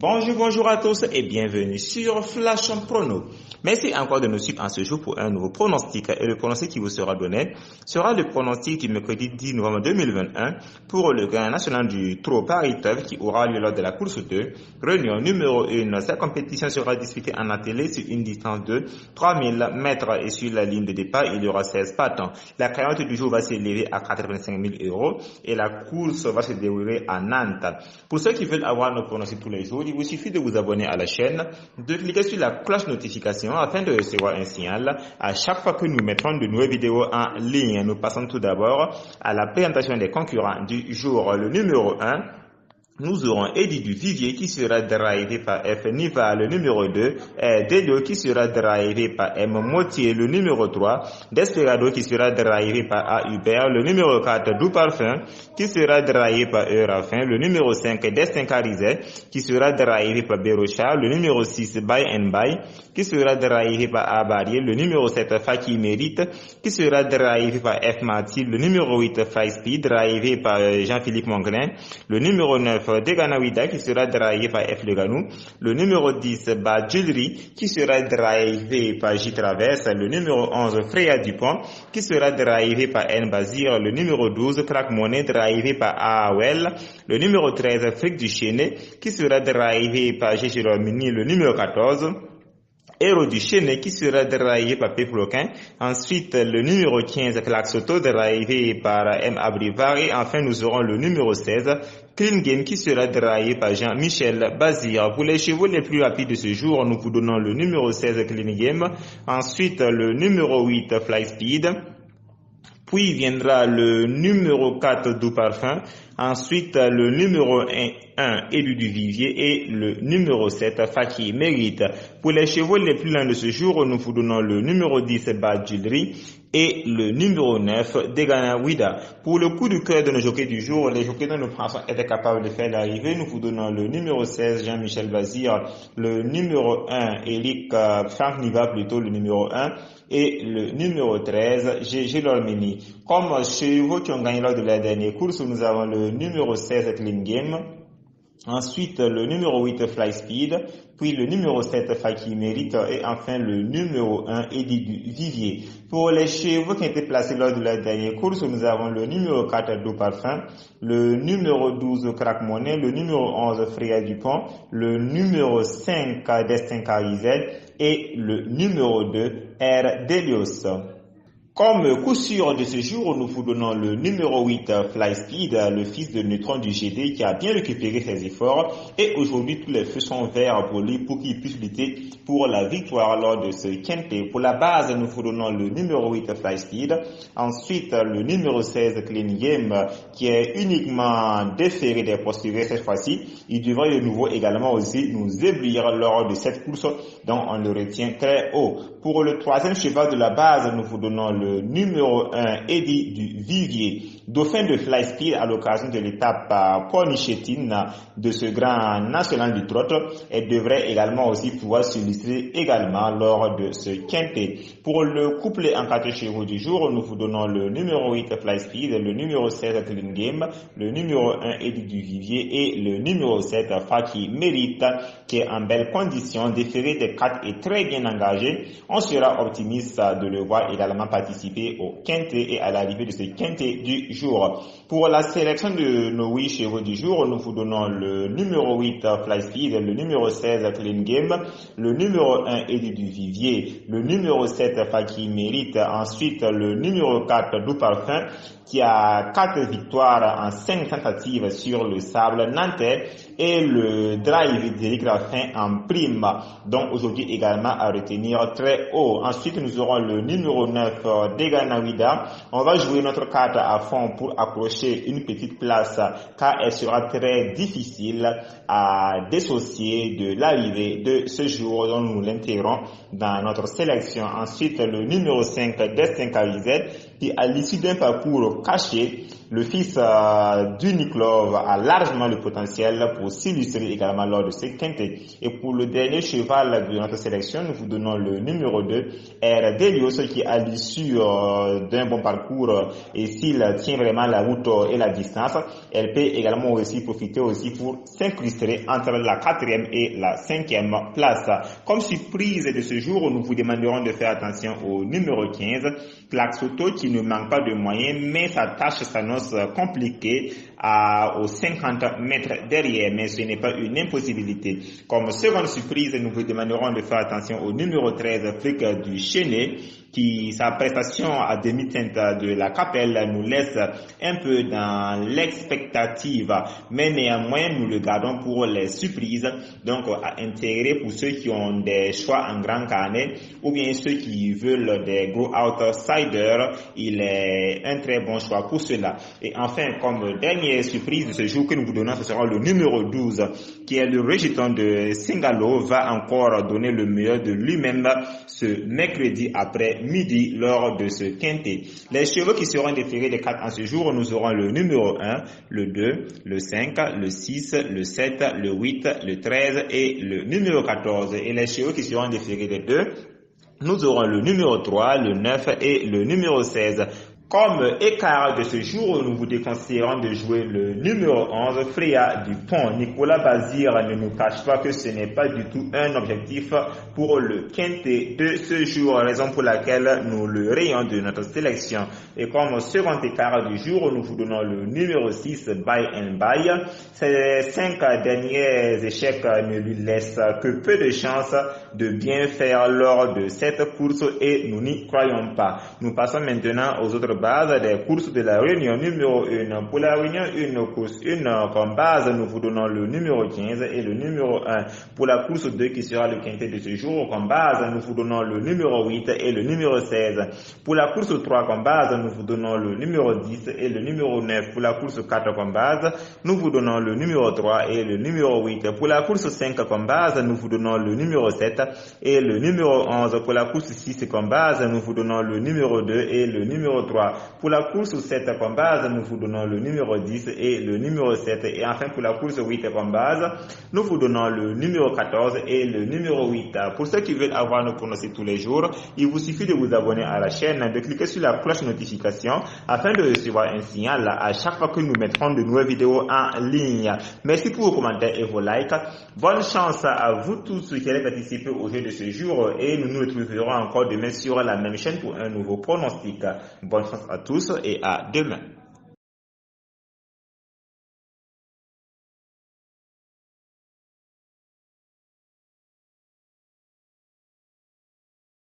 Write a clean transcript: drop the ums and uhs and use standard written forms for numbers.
Bonjour à tous et bienvenue sur Flash Prono. Merci encore de nous suivre en ce jour pour un nouveau pronostic. Et le pronostic qui vous sera donné sera le pronostic du mercredi 10 novembre 2021 pour le Grand National du Trot Paris-Teuf qui aura lieu lors de la course 2, réunion numéro 1. Cette compétition sera disputée en attelé sur une distance de 3000 mètres et sur la ligne de départ, il y aura 16 partants. La cagnotte du jour va s'élever à 85 000 € et la course va se dérouler à Nantes. Pour ceux qui veulent avoir nos pronostics tous les jours, il vous suffit de vous abonner à la chaîne, de cliquer sur la cloche notification afin de recevoir un signal à chaque fois que nous mettrons de nouvelles vidéos en ligne. Nous passons tout d'abord à la présentation des concurrents du jour. Le numéro 1, nous aurons Eddie du Vivier qui sera drivé par F. Niva, le numéro 2, Delio qui sera drivé par M. Motier, le numéro 3, Desperado qui sera drivé par A. Hubert, le numéro 4, Doux Parfum qui sera drivé par E. Raffin, le numéro 5, Destin Carizet qui sera drivé par Bérocha, le numéro 6, Buy and Buy qui sera drivé par A. Barrier, le numéro 7, Faki Mérite qui sera drivé par F. Marty, le numéro 8, Fly Speed drivé par Jean-Philippe Monglin, le numéro 9, Deganawida qui sera drivé par F. Leganou, le numéro 10, Badjulri qui sera drivé par J. Traverse, le numéro 11, Freya Dupont qui sera drivé par N. Bazir, le numéro 12, Crack Money drivé par AOL, le numéro 13, Fric du Chénet qui sera drivé par G. Romini, le numéro 14, Héros du Chénet qui sera drivé par P. Floquin. Ensuite, le numéro 15, Claxoto, drivé par M. Abrivar. Et enfin, nous aurons le numéro 16, Clean Game, qui sera drivé par Jean-Michel Bazir. Pour les chevaux les plus rapides de ce jour, nous vous donnons le numéro 16, Clean Game. Ensuite, le numéro 8, Fly Speed. Puis viendra le numéro 4, Doux Parfum. Ensuite, le numéro 1, Élu du Vivier. Et le numéro 7, Faki Mérite. Pour les chevaux les plus lents de ce jour, nous vous donnons le numéro 10, Badjilri. Et le numéro 9, Degana Wida. Pour le coup de cœur de nos jockeys du jour, les jockeys dont nous pensons être capables de faire l'arrivée, nous vous donnons le numéro 16, Jean-Michel Bazir, le numéro 1, Eric Franck Niva, plutôt le numéro 1, et le numéro 13, G. Lormini. Comme chevaux qui ont gagné lors de la dernière course, nous avons le numéro 16, Clean Game. Ensuite, le numéro 8, Fly Speed, puis le numéro 7, Faki Mérite, et enfin le numéro 1, Eddie du Vivier. Pour les chevaux qui ont été placés lors de la dernière course, nous avons le numéro 4, Doux Parfum, le numéro 12, Crack Money, le numéro 11, Freya Dupont, le numéro 5, Destin Carizet, et le numéro 2, R. Delios. Comme coup sûr de ce jour, nous vous donnons le numéro 8, Fly Speed, le fils de Neutron du GD qui a bien récupéré ses efforts et aujourd'hui tous les feux sont verts pour lui pour qu'il puisse lutter pour la victoire lors de ce quintet. Pour la base, nous vous donnons le numéro 8, Fly Speed, ensuite le numéro 16, Clean Game qui est uniquement déféré des postérieurs cette fois-ci. Il devrait de nouveau également aussi nous éblouir lors de cette course dont on le retient très haut. Pour le troisième cheval de la base, nous vous donnons le numéro 1, Eddie du Vivier, dauphin de Fly Speed à l'occasion de l'étape Pornichetine de ce grand national du trot et devrait également aussi pouvoir s'illustrer également lors de ce quintet. Pour le couplet en 4 chevaux du jour, nous vous donnons le numéro 8, Fly Speed, le numéro 16, Clean Game, le numéro 1, Eddie du Vivier et le numéro 7, Faki Mérite, qui est en belle condition, déféré des 4 et très bien engagé. On sera optimiste de le voir également participer au quintet et à l'arrivée de ce quintet du jour. Pour la sélection de nos 8 chevaux du jour, nous vous donnons le numéro 8, Fly Speed, le numéro 16, Clean Game, le numéro 1, Eddie du Vivier, le numéro 7, Faki Mérite, ensuite le numéro 4, Doux Parfum, qui a 4 victoires en 5 tentatives sur le sable nantais et le drive d'Éric Raffin en prime, donc aujourd'hui également à retenir très haut. Ensuite, nous aurons le numéro 9, Deganawida. On va jouer notre carte à fond pour accrocher une petite place car elle sera très difficile à dissocier de l'arrivée de ce jour dont nous l'intégrons dans notre sélection. Ensuite, le numéro 5, Destin Carizet, qui à l'issue d'un parcours caché, le fils du Niklov a largement le potentiel pour s'illustrer également lors de ce quintet. Et pour le dernier cheval de notre sélection, nous vous donnons le numéro 2, R. Delios, qui à l'issue d'un bon parcours et s'il tient vraiment la route et la distance, elle peut également aussi profiter aussi pour s'incruster entre la 4e et la 5e place. Comme surprise de ce jour, nous vous demanderons de faire attention au numéro 15, Plaxoto, qui ne manque pas de moyens, mais sa tâche s'annonce compliquée aux 50 mètres derrière, mais ce n'est pas une impossibilité. Comme seconde surprise, nous vous demanderons de faire attention au numéro 13, Fric du Chenet, qui sa prestation à demi-teinte de la Capelle nous laisse un peu dans l'expectative, mais néanmoins nous le gardons pour les surprises, donc à intégrer pour ceux qui ont des choix en grand carnet ou bien ceux qui veulent des gros outsiders, il est un très bon choix pour cela. Et enfin, comme dernière surprise de ce jour que nous vous donnons, ce sera le numéro 12, qui est le rejeton de Singalo, va encore donner le meilleur de lui-même ce mercredi après midi lors de ce quintet. Les chevaux qui seront déférés des 4 en ce jour, nous aurons le numéro 1, le 2, le 5, le 6, le 7, le 8, le 13 et le numéro 14. Et les chevaux qui seront déférés des 2, nous aurons le numéro 3, le 9 et le numéro 16. Comme écart de ce jour, nous vous déconseillerons de jouer le numéro 11, Freya Dupont. Nicolas Bazir ne nous cache pas que ce n'est pas du tout un objectif pour le quintet de ce jour, raison pour laquelle nous le rayons de notre sélection. Et comme second écart du jour, nous vous donnons le numéro 6, Buy and Buy. Ces 5 derniers échecs ne lui laissent que peu de chances de bien faire lors de cette course et nous n'y croyons pas. Nous passons maintenant aux autres bases des courses de la réunion numéro 1. Pour la réunion 1, course 1, comme base, nous vous donnons le numéro 15 et le numéro 1. Pour la course 2, qui sera le quintet de ce jour, comme base, nous vous donnons le numéro 8 et le numéro 16. Pour la course 3, comme base, nous vous donnons le numéro 10 et le numéro 9. Pour la course 4, comme base, nous vous donnons le numéro 3 et le numéro 8. Pour la course 5, comme base, nous vous donnons le numéro 7 et le numéro 11. Pour la course 6, comme base, nous vous donnons le numéro 2 et le numéro 3. Pour la course 7 comme base, nous vous donnons le numéro 10 et le numéro 7. Et enfin, pour la course 8 comme base, nous vous donnons le numéro 14 et le numéro 8. Pour ceux qui veulent avoir nos pronostics tous les jours, il vous suffit de vous abonner à la chaîne, de cliquer sur la cloche notification afin de recevoir un signal à chaque fois que nous mettrons de nouvelles vidéos en ligne. Merci pour vos commentaires et vos likes. Bonne chance à vous tous qui allez participer au jeu de ce jour et nous nous retrouverons encore demain sur la même chaîne pour un nouveau pronostic. Bonne chance à tous et à demain.